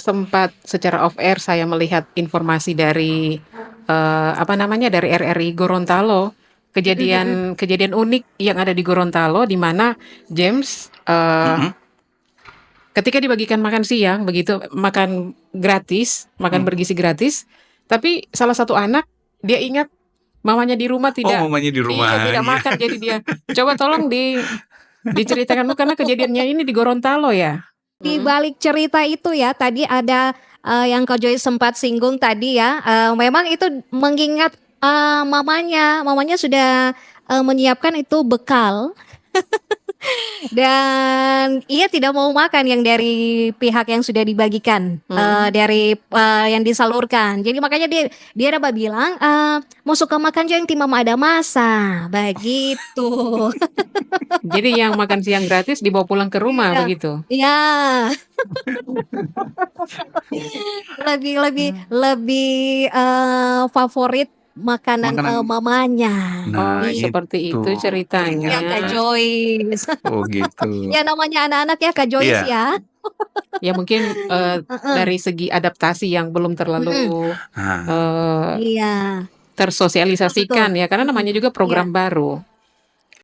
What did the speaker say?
sempat secara off air saya melihat informasi dari, dari RRI Gorontalo, Mhm mhm. kejadian unik yang ada di Gorontalo di mana James, Mhm. ketika dibagikan makan siang begitu, makan gratis, makan Hmm. bergizi gratis, tapi salah satu anak dia ingat mamanya di rumah Oh, tidak mamanya di tidak rumahnya. makan, jadi dia coba tolong diceritakan Bu, karena kejadiannya ini di Gorontalo ya? Di Mhm. balik cerita itu ya, tadi ada, yang Kak Joy sempat singgung tadi ya, memang itu mengingat, mamanya sudah, menyiapkan itu bekal dan ia tidak mau makan yang dari pihak yang sudah dibagikan, dari, yang disalurkan. Jadi makanya dia dia dapat bilang, "Mau suka makan jo yang ti mama ada masa," begitu. Jadi yang makan siang gratis dibawa pulang ke rumah Iya, begitu? iya. Lebih lebih Mmm. lebih, favorit makanan, Makanan mamanya. Nah, Oh, Iya, seperti itu iya Kak ceritanya. Joyce. Oh, gitu. Ya namanya anak-anak ya Kak Joyce Iya. ya. Ya mungkin, Heeh. dari segi adaptasi yang belum Mhm. terlalu, Nah. eee, Iya. Betul betul. tersosialisasikan ya, karena namanya juga Iya. program baru.